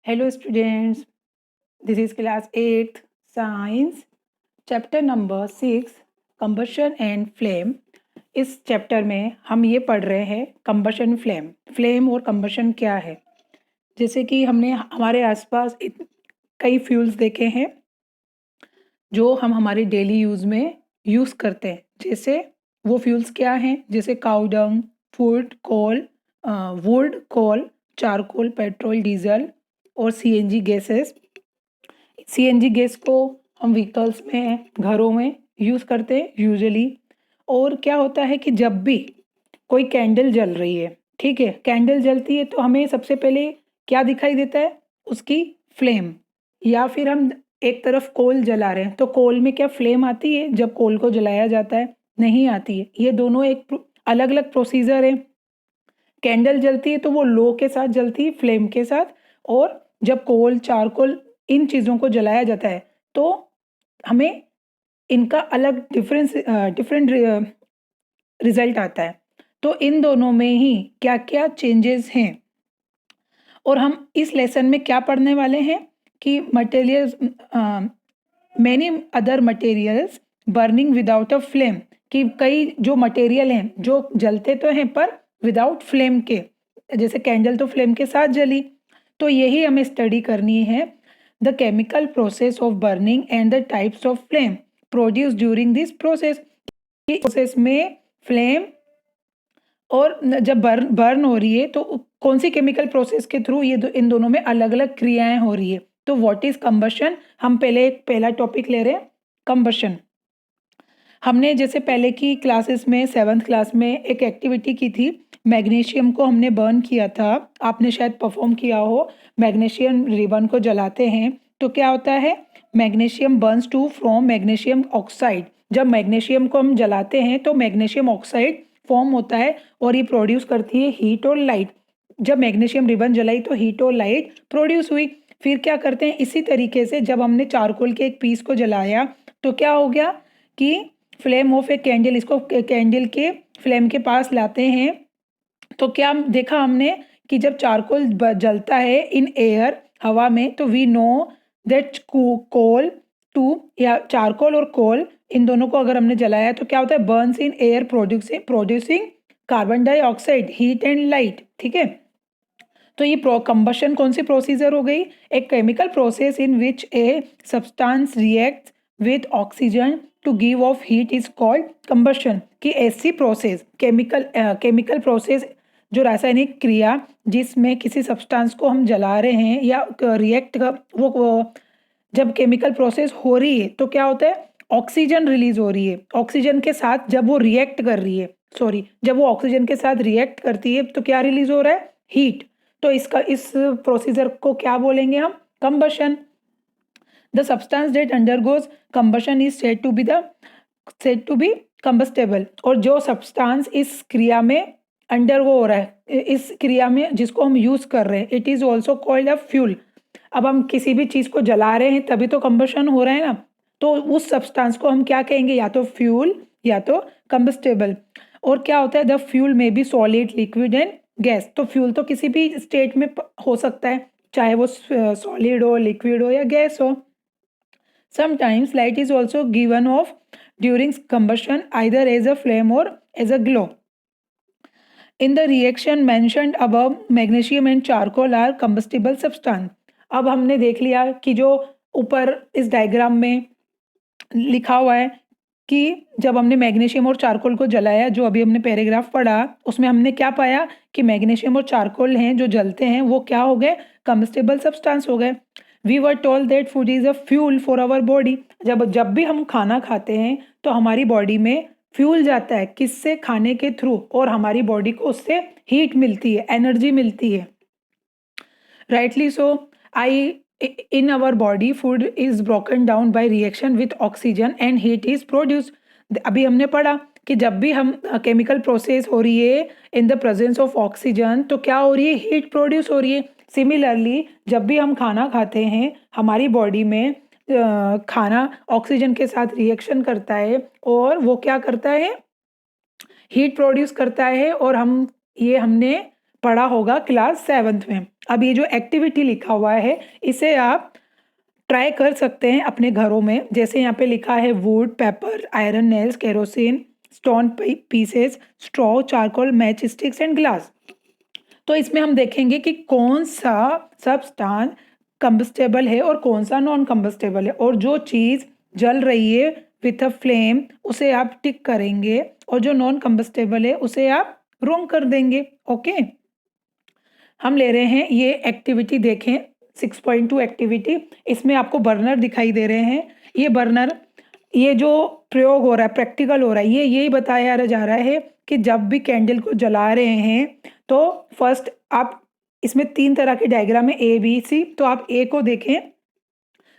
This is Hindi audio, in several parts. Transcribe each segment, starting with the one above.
Hello students, this is class 8th science chapter number 6 combustion and flame। इस चैप्टर में हम ये पढ़ रहे हैं combustion flame और combustion क्या है। जैसे कि हमने हमारे आसपास कई फ्यूल्स देखे हैं जो हम हमारे डेली यूज़ में यूज़ करते हैं। जैसे वो फ्यूल्स क्या हैं, जैसे cow dung, wood coal, charcoal, petrol, diesel और सीएनजी गैसेस। सीएनजी गैस को हम व्हीकल्स में, घरों में यूज़ करते हैं यूजुअली। और क्या होता है कि जब भी कोई कैंडल जल रही है, ठीक है, कैंडल जलती है तो हमें सबसे पहले क्या दिखाई देता है, उसकी फ्लेम। या फिर हम एक तरफ कोल जला रहे हैं तो कोल में क्या फ्लेम आती है जब कोल को जलाया जाता है? नहीं आती है। ये दोनों एक अलग अलग प्रोसीजर है। कैंडल जलती है तो वो लो के साथ जलती है, फ्लेम के साथ। और जब कोल, चारकोल, इन चीज़ों को जलाया जाता है तो हमें इनका अलग डिफरेंट रिजल्ट आता है। तो इन दोनों में ही क्या क्या चेंजेस हैं और हम इस लेसन में क्या पढ़ने वाले हैं कि materials, many other materials burning without a flame, कि कई जो मटेरियल हैं जो जलते तो हैं पर विदाउट फ्लेम के। जैसे कैंडल तो फ्लेम के साथ जली, तो यही हमें स्टडी करनी है। The chemical process of burning and the types of flame produce during this process में फ्लेम और जब बर्न हो रही है तो कौन सी केमिकल प्रोसेस के थ्रू ये इन दोनों में अलग अलग क्रियाएं हो रही है। तो व्हाट इज कंबशन, हम पहला टॉपिक ले रहे हैं, कंबशन। हमने जैसे पहले की क्लासेस में 7th क्लास में एक एक्टिविटी की थी, मैग्नीशियम को हमने बर्न किया था, आपने शायद परफॉर्म किया हो। मैग्नीशियम रिबन को जलाते हैं तो क्या होता है, magnesium burns to from magnesium oxide. जब मैग्नीशियम को हम जलाते हैं तो मैग्नीशियम ऑक्साइड फॉर्म होता है और ये प्रोड्यूस करती है हीट और लाइट। जब मैग्नीशियम रिबन जलाई तो हीट और लाइट प्रोड्यूस हुई। फिर क्या करते हैं, इसी तरीके से जब हमने चारकोल के एक पीस को जलाया तो क्या हो गया कि फ्लेम ऑफ ए कैंडल, इसको कैंडल के फ्लेम के पास लाते हैं तो क्या देखा हमने कि जब चारकोल जलता है इन एयर, हवा में, तो we know that coal to, या चारकोल और कोल, इन दोनों को अगर हमने जलाया तो क्या होता है, Burns in air producing carbon dioxide, heat and light. ठीक है, तो ये कंबशन कौन सी प्रोसीजर हो गई, एक chemical process in which a substance react with oxygen to give off heat is called combustion. कि ऐसी प्रोसेस, केमिकल प्रोसेस, जो रासायनिक क्रिया जिसमें किसी सब्सटेंस को हम जला रहे हैं या रिएक्ट का वो जब केमिकल प्रोसेस हो रही है तो क्या होता है, ऑक्सीजन रिलीज हो रही है। ऑक्सीजन के साथ जब वो रिएक्ट कर रही है, जब वो ऑक्सीजन के साथ रिएक्ट करती है तो क्या रिलीज हो रहा है, हीट। तो इस प्रोसीजर को क्या बोलेंगे हम, combustion. The substance that undergoes combustion is said to be combustible. और जो सब्सटेंस इस क्रिया में अंडरगो हो रहा है, इस क्रिया में जिसको हम यूज कर रहे हैं, it is also called a fuel. अब हम किसी भी चीज को जला रहे हैं तभी तो कंबशन हो रहा है ना, तो उस सब्सटेंस को हम क्या कहेंगे, या तो फ्यूल या तो कंबस्टेबल। और क्या होता है, the fuel may be solid, liquid and gas. तो फ्यूल तो किसी भी स्टेट में हो सकता है, चाहे वो सॉलिड हो, लिक्विड हो या गैस हो। Sometimes light is also given off during combustion either as a flame और as a glow. In the reaction mentioned above, magnesium and charcoal are combustible substance। अब हमने देख लिया कि जो ऊपर इस डायग्राम में लिखा हुआ है कि जब हमने मैग्नीशियम और चारकोल को जलाया, जो अभी हमने पैराग्राफ पढ़ा, उसमें हमने क्या पाया कि मैग्नीशियम और चारकोल हैं जो जलते हैं वो क्या हो गए, कंबस्टेबल सब्सटेंस हो गए। We were told that food is a fuel for our body. जब भी हम खाना खाते हैं तो हमारी बॉडी में फ्यूल जाता है, किससे, खाने के थ्रू, और हमारी बॉडी को उससे हीट मिलती है, एनर्जी मिलती है। Rightly so, in our body food is broken down by reaction with oxygen and heat is produced। अभी हमने पढ़ा कि जब भी हम केमिकल प्रोसेस हो रही है इन द प्रेजेंस ऑफ ऑक्सीजन तो क्या हो रही है, हीट प्रोड्यूस हो रही है। सिमिलरली जब भी हम खाना खाते हैं हमारी बॉडी में खाना ऑक्सीजन के साथ रिएक्शन करता है और वो क्या करता है, हीट प्रोड्यूस करता है। और हमने पढ़ा होगा क्लास 7th में। अब ये जो एक्टिविटी लिखा हुआ है इसे आप ट्राई कर सकते हैं अपने घरों में। जैसे यहाँ पे लिखा है would, paper, iron nails, kerosene, stone pieces, straw, charcoal, match sticks and glass. तो इसमें हम देखेंगे कि कौन सा सब्सटेंस कंबस्टेबल है और कौन सा नॉन कंबस्टेबल है, और जो चीज़ जल रही है विथ अ फ्लेम उसे आप टिक करेंगे और जो नॉन कंबस्टेबल है उसे आप रॉन्ग कर देंगे। ओके, हम ले रहे हैं ये एक्टिविटी, देखें 6.2 एक्टिविटी। इसमें आपको बर्नर दिखाई दे रहे हैं। ये बर्नर, ये जो प्रयोग हो रहा है, प्रैक्टिकल हो रहा है, ये यही बताया जा रहा है कि जब भी कैंडल को जला रहे हैं तो फर्स्ट आप, इसमें 3 तरह के डायग्राम है ए बी सी। तो आप ए को देखें,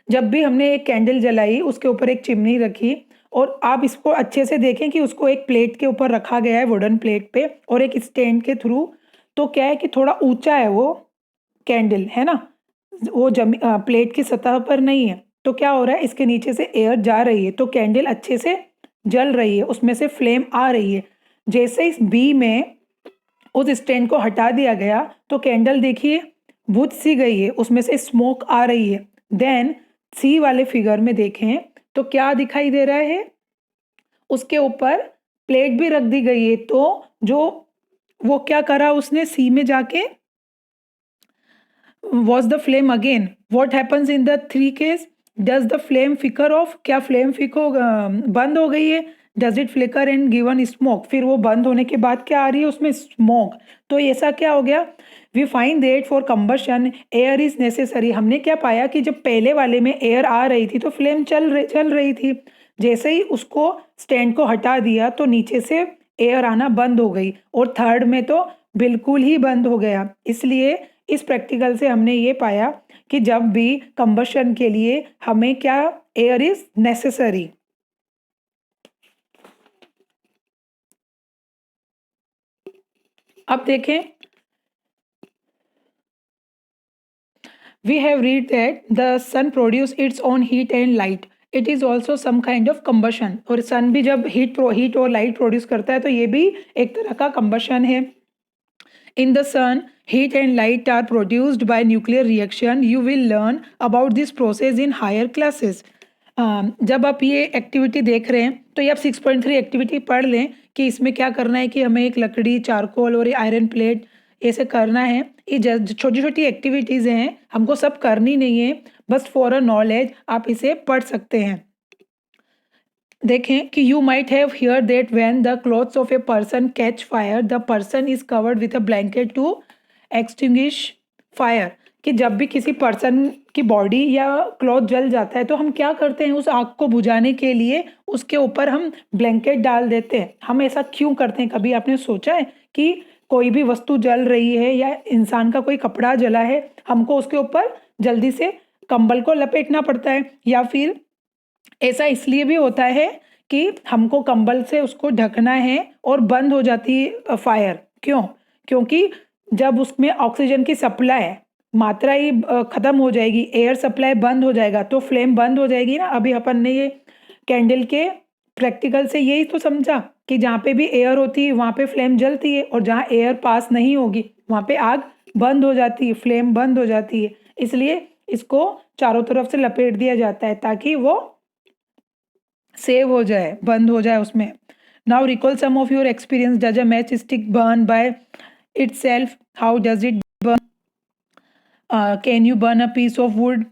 जब भी हमने एक कैंडल जलाई उसके ऊपर एक चिमनी रखी, और आप इसको अच्छे से देखें कि उसको एक प्लेट के ऊपर रखा गया है, वुडन प्लेट पे, और एक स्टैंड के थ्रू। तो क्या है कि थोड़ा ऊंचा है वो कैंडल, है ना, वो प्लेट की सतह पर नहीं है। तो क्या हो रहा है, इसके नीचे से एयर जा रही है तो कैंडल अच्छे से जल रही है, उसमें से फ्लेम आ रही है। जैसे इस बी में उस स्टैंड को हटा दिया गया तो कैंडल देखिए बुझ सी गई है, उसमें से स्मोक आ रही है। देन सी वाले फिगर में देखें तो क्या दिखाई दे रहा है, उसके ऊपर प्लेट भी रख दी गई है। तो जो वो क्या करा उसने, सी में जाके watch the flame again, what happens in the 3 case, does the flame flicker off, क्या फ्लेम फिको बंद हो गई है, does it flicker and given smoke, फिर वो बंद होने के बाद क्या आ रही है उसमें, स्मोक। तो ऐसा क्या हो गया, we find that for combustion air is necessary. हमने क्या पाया कि जब पहले वाले में एयर आ रही थी तो फ्लेम चल रही थी। जैसे ही उसको स्टैंड को हटा दिया तो नीचे से एयर आना बंद हो गई, और थर्ड में तो बिल्कुल ही बंद हो गया। इसलिए इस प्रैक्टिकल से हमने ये पाया कि जब भी कंबशन के लिए हमें क्या, एयर इज नेसेसरी। अब देखें, we have read that the sun produce its own heat and light, it is also some kind of combustion। और सन भी जब हीट और लाइट प्रोड्यूस करता है तो ये भी एक तरह का कंबशन है। In the sun, heat and light are produced by nuclear reaction. You will learn about this process in higher classes. जब आप ये एक्टिविटी देख रहे हैं तो ये आप 6.3 एक्टिविटी पढ़ लें कि इसमें क्या करना है, कि हमें एक लकड़ी, चारकोल और आयरन प्लेट ऐसे करना है। ये छोटी छोटी एक्टिविटीज़ हैं, हमको सब करनी नहीं है, बस फॉर अ नॉलेज आप इसे पढ़ सकते हैं। देखें कि you might have hear that when the clothes of a person catch fire the person is covered with a blanket to extinguish fire. कि जब भी किसी पर्सन की बॉडी या क्लॉथ जल जाता है तो हम क्या करते हैं, उस आग को बुझाने के लिए उसके ऊपर हम ब्लैंकेट डाल देते हैं। हम ऐसा क्यों करते हैं, कभी आपने सोचा है कि कोई भी वस्तु जल रही है या इंसान का कोई कपड़ा जला है, हमको उसके ऊपर जल्दी से कंबल को लपेटना पड़ता है, या फिर ऐसा इसलिए भी होता है कि हमको कंबल से उसको ढकना है और बंद हो जाती है फायर। क्यों? क्योंकि जब उसमें ऑक्सीजन की सप्लाई मात्रा ही खत्म हो जाएगी, एयर सप्लाई बंद हो जाएगा तो फ्लेम बंद हो जाएगी ना। अभी अपन ने ये कैंडल के प्रैक्टिकल से यही तो समझा कि जहाँ पे भी एयर होती है वहाँ पे फ्लेम जलती है, और जहाँ एयर पास नहीं होगी वहाँ पे आग बंद हो जाती है, फ्लेम बंद हो जाती है। इसलिए इसको चारों तरफ से लपेट दिया जाता है ताकि वो सेव हो जाए, बंद हो जाए उसमें। Now recall some of your experience, does a match stick burn by itself, how does it burn, can you burn a piece of wood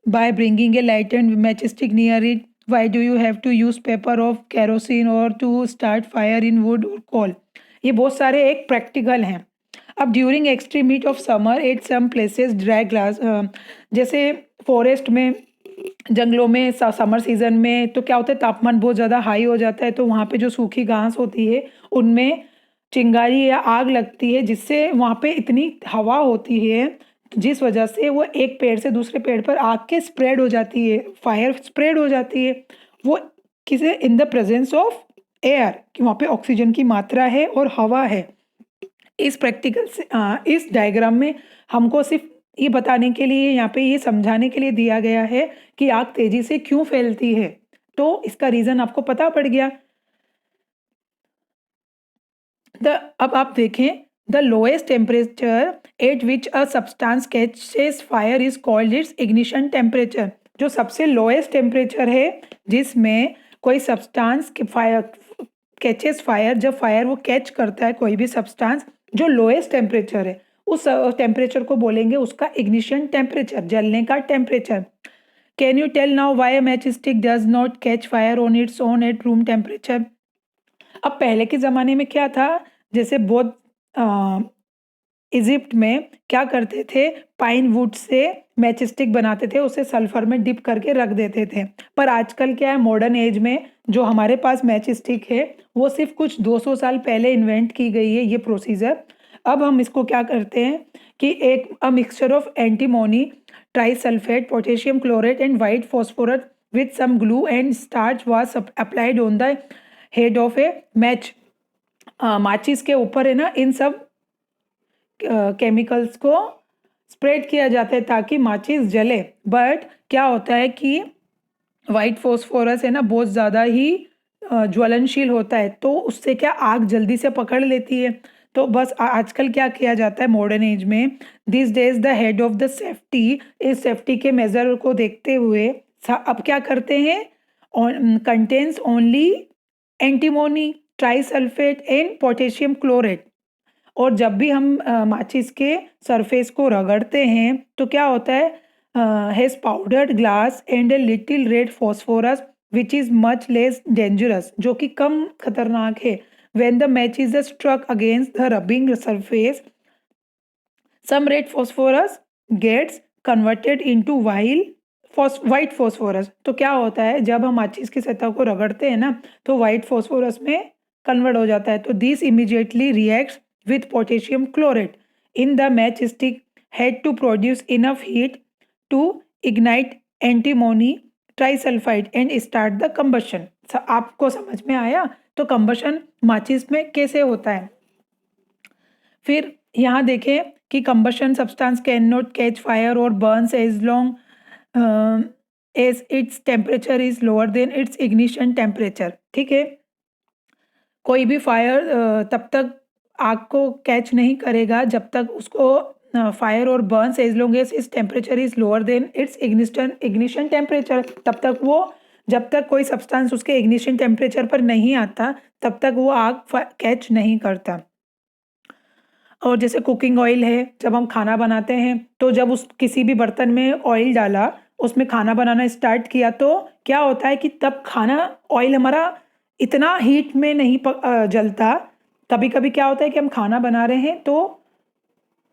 by bringing a lighted matchstick near it, why do you have to use paper of kerosene or to start fire in wood or coal। ये बहुत सारे एक प्रैक्टिकल हैं। अब during extreme heat of summer at some places dry grass, जैसे फॉरेस्ट में, जंगलों में समर सीजन में तो क्या होता है, तापमान बहुत ज़्यादा हाई हो जाता है, तो वहाँ पे जो सूखी घास होती है उनमें चिंगारी या आग लगती है, जिससे वहाँ पे इतनी हवा होती है जिस वजह से वो एक पेड़ से दूसरे पेड़ पर आग के स्प्रेड हो जाती है, फायर स्प्रेड हो जाती है। वो किसे, इन द प्रेजेंस ऑफ एयर, कि वहाँ पे ऑक्सीजन की मात्रा है और हवा है। इस प्रैक्टिकल से इस डायग्राम में हमको सिर्फ ये बताने के लिए, यहाँ पे ये समझाने के लिए दिया गया है कि आग तेजी से क्यों फैलती है, तो इसका रीजन आपको पता पड़ गया। अब आप देखें the lowest temperature at which a substance catches fire is called its ignition temperature. जो सबसे लोएस्ट टेम्परेचर है जिसमें कोई सब्सटेंस फायर कैचेस फायर, जब फायर वो कैच करता है कोई भी सब्सटेंस, जो लोएस्ट टेम्परेचर है उस टेम्परेचर को बोलेंगे उसका इग्निशन टेम्परेचर, जलने का temperature. Can you tell now why a match stick does not catch fire on its own at room temperature. अब पहले के ज़माने में क्या था, जैसे बहुत इजिप्ट में क्या करते थे, pine would say match stick बनाते थे, उसे सल्फर में डिप करके रख देते थे। पर आजकल क्या है, मॉडर्न एज में जो हमारे पास मैच स्टिक है वो सिर्फ कुछ 200 साल पहले इन्वेंट की गई है ये प्रोसीजर। अब हम इसको क्या करते हैं कि एक mixture of antimony, trisulphate, potassium chlorate and white phosphorus with some glue and starch was applied on the head of a match. माचिस के ऊपर है ना इन सब केमिकल्स को स्प्रेड किया जाता है ताकि माचिस जले। बट क्या होता है कि वाइट फॉस्फोरस है ना बहुत ज़्यादा ही ज्वलनशील होता है, तो उससे क्या आग जल्दी से पकड़ लेती है। तो बस आजकल क्या किया जाता है मॉडर्न एज में, this days the head of the safety, इस सेफ्टी के मेजर को देखते हुए अब क्या करते हैं, contains only antimony, trisulphate and potassium chlorate. और जब भी हम माचिस के सरफेस को रगड़ते हैं तो क्या होता है, has powdered glass and a little red phosphorus which is much less dangerous, जो कि कम खतरनाक है। When the match is struck against the rubbing surface some red phosphorus gets converted into white phosphorus. तो क्या होता है, जब हम माचिस की सतह को रगड़ते हैं ना तो वाइट फॉस्फोरस में कन्वर्ट हो जाता है। तो this immediately reacts with potassium chlorate in the matchstick had to produce enough heat to ignite antimony trisulfide and start the combustion। आपको समझ में आया, तो कंबशन माचिस में कैसे होता है। फिर यहाँ देखें कि combustion substance can not catch fire और burns as long as its temperature is lower than its ignition temperature. ठीक है, कोई भी फायर तब तक आग को कैच नहीं करेगा जब तक उसको फायर और बर्न्स एज लॉन्ग एज इस temperature is lower than its ignition temperature. तब तक वो, जब तक कोई सब्सटेंस उसके इग्निशन टेम्परेचर पर नहीं आता तब तक वो आग कैच नहीं करता। और जैसे कुकिंग ऑयल है, जब हम खाना बनाते हैं तो जब उस किसी भी बर्तन में ऑयल डाला, उसमें खाना बनाना स्टार्ट किया, तो क्या होता है कि तब खाना ऑयल हमारा इतना हीट में नहीं जलता। कभी कभी क्या होता है कि हम खाना बना रहे हैं तो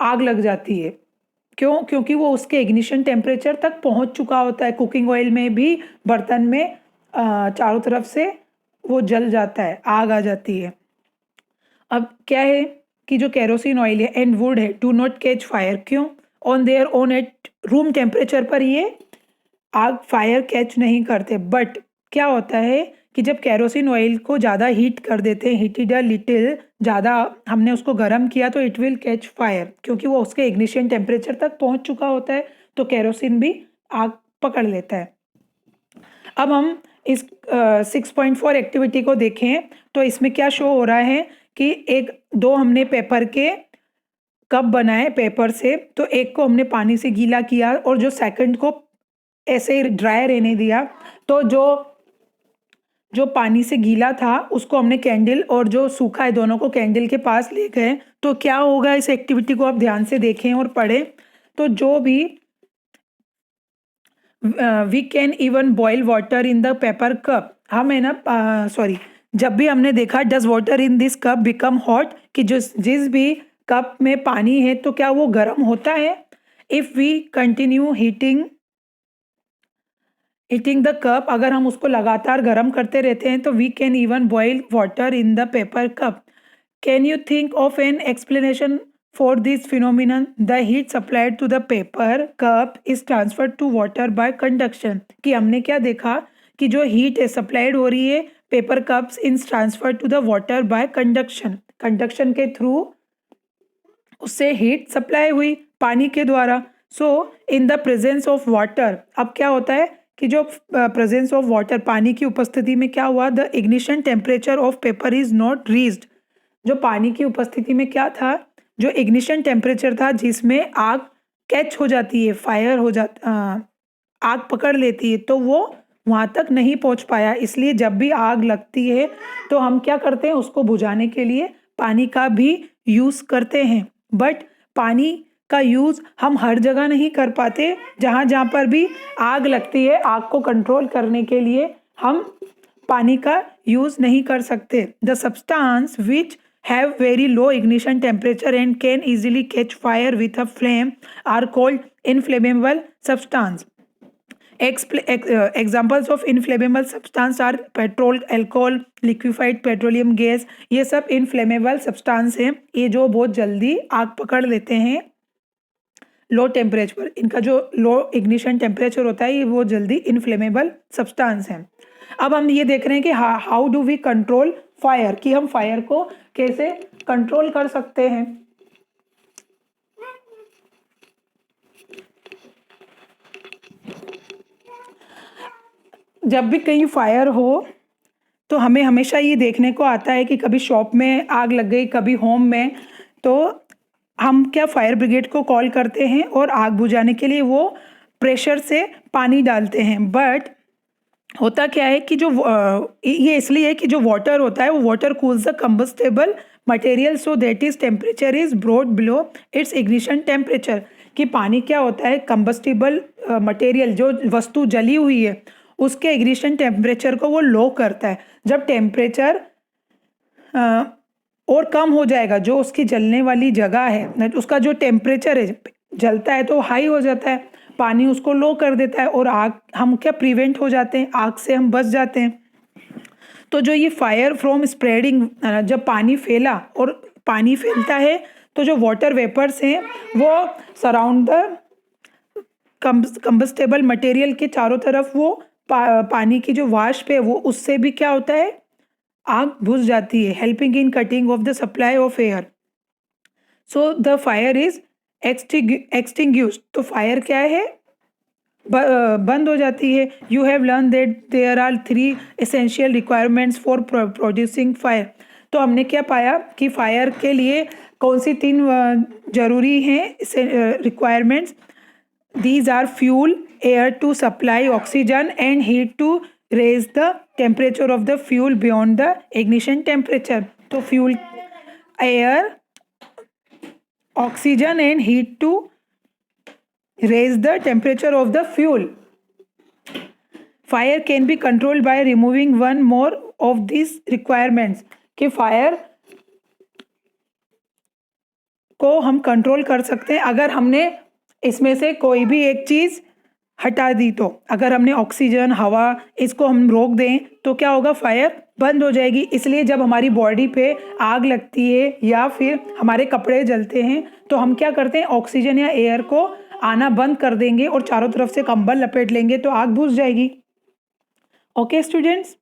आग लग जाती है, क्यों, क्योंकि वो उसके इग्निशन टेम्परेचर तक पहुंच चुका होता है। कुकिंग ऑयल में भी बर्तन में चारों तरफ से वो जल जाता है, आग आ जाती है। अब क्या है कि जो केरोसिन ऑयल है एंड वुड है डू नॉट कैच फायर, क्यों, on their own at room temperature पर ये आग फायर कैच नहीं करते। बट क्या होता है कि जब केरोसिन ऑयल को ज़्यादा हीट कर देते हैं, हीटेड अ लिटिल, ज़्यादा हमने उसको गर्म किया, तो इट विल कैच फायर, क्योंकि वो उसके इग्निशन टेम्परेचर तक पहुंच चुका होता है, तो केरोसिन भी आग पकड़ लेता है। अब हम इस 6.4 एक्टिविटी को देखें तो इसमें क्या शो हो रहा है कि दो हमने पेपर के कप बनाए पेपर से, तो एक को हमने पानी से गीला किया और जो सेकंड को ऐसे ड्राई रहने दिया। तो जो पानी से गीला था उसको हमने कैंडल, और जो सूखा है दोनों को कैंडल के पास ले गए। तो क्या होगा, इस एक्टिविटी को आप ध्यान से देखें और पढ़ें। तो जो भी we can even boil water in the paper cup, हम है ना सॉरी, जब भी हमने देखा does water in this cup become hot, कि जिस भी कप में पानी है तो क्या वो गर्म होता है। If we continue heating the cup, अगर हम उसको लगातार गर्म करते रहते हैं तो we can even boil water in the paper cup. Can you think of an explanation for this phenomenon, the heat supplied to the paper cup is transferred to water by conduction. कि हमने क्या देखा कि जो हीट है सप्लाइड हो रही है paper cups in transfer to the water by conduction, conduction के थ्रू उससे हीट सप्लाई हुई पानी के द्वारा। So in the presence of water, अब क्या होता है कि जो प्रेजेंस ऑफ वाटर, पानी की उपस्थिति में क्या हुआ, the ignition temperature of paper is not reached. जो पानी की उपस्थिति में क्या था, जो इग्निशन टेम्परेचर था जिसमें आग कैच हो जाती है, फायर हो जाता, आग पकड़ लेती है, तो वो वहाँ तक नहीं पहुँच पाया। इसलिए जब भी आग लगती है तो हम क्या करते हैं, उसको बुझाने के लिए पानी का भी यूज़ करते हैं। बट पानी का यूज़ हम हर जगह नहीं कर पाते। जहाँ जहाँ पर भी आग लगती है, आग को कंट्रोल करने के लिए हम पानी का यूज़ नहीं कर सकते। The substance which have very low ignition temperature and can easily catch fire with a flame are called inflammable substance. Examples of inflammable substance are petrol, alcohol, liquefied petroleum gas. ये सब inflammable substance हैं, ये जो बहुत जल्दी आग पकड़ लेते हैं लो टेम्परेचर पर। इनका जो लो इग्निशन टेम्परेचर होता है, ये वो जल्दी इनफ्लेमेबल सब्सटेंस है। अब हम ये देख रहे हैं कि how do we control fire, कि हम फायर को कैसे कंट्रोल कर सकते हैं। जब भी कहीं फायर हो तो हमें हमेशा ये देखने को आता है कि कभी शॉप में आग लग गई, कभी होम में, तो हम क्या फायर ब्रिगेड को कॉल करते हैं और आग बुझाने के लिए वो प्रेशर से पानी डालते हैं। बट होता क्या है कि जो ये इसलिए है कि जो वाटर होता है वो water cools the combustible material, so that is temperature is brought below it's ignition temperature. कि पानी क्या होता है, कंबस्टेबल मटेरियल, जो वस्तु जली हुई है उसके इग्निशन टेम्परेचर को वो लो करता है। जब टेम्परेचर और कम हो जाएगा, जो उसकी जलने वाली जगह है उसका जो टेम्परेचर है, जलता है तो हाई हो जाता है, पानी उसको लो कर देता है और आग हम क्या प्रिवेंट हो जाते हैं, आग से हम बच जाते हैं। तो जो ये फायर फ्रॉम स्प्रेडिंग, जब पानी फैला और पानी फैलता है तो जो वाटर वेपर्स हैं वो सराउंड द कंबस्टेबल मटेरियल के चारों तरफ वो पानी की जो वाष्प है वो उससे भी क्या होता है, आग बुझ जाती है, helping in cutting off the supply of air. So the fire is extinguished. तो फायर क्या है, बंद हो जाती है। You have learn that there are 3 essential requirements for producing fire. तो हमने क्या पाया कि फायर के लिए कौन सी 3 जरूरी हैं requirements. These are fuel, air to supply oxygen and heat to raise the temperature of the fuel beyond the ignition temperature. तो fuel, air, oxygen and heat to raise the temperature of the fuel. Fire can be controlled by removing one more of these requirements. कि फायर को हम कंट्रोल कर सकते हैं अगर हमने इसमें से कोई भी एक चीज़ हटा दी। तो अगर हमने ऑक्सीजन, हवा, इसको हम रोक दें तो क्या होगा, फायर बंद हो जाएगी। इसलिए जब हमारी बॉडी पे आग लगती है या फिर हमारे कपड़े जलते हैं तो हम क्या करते हैं, ऑक्सीजन या एयर को आना बंद कर देंगे और चारों तरफ से कंबल लपेट लेंगे तो आग बुझ जाएगी। Okay students.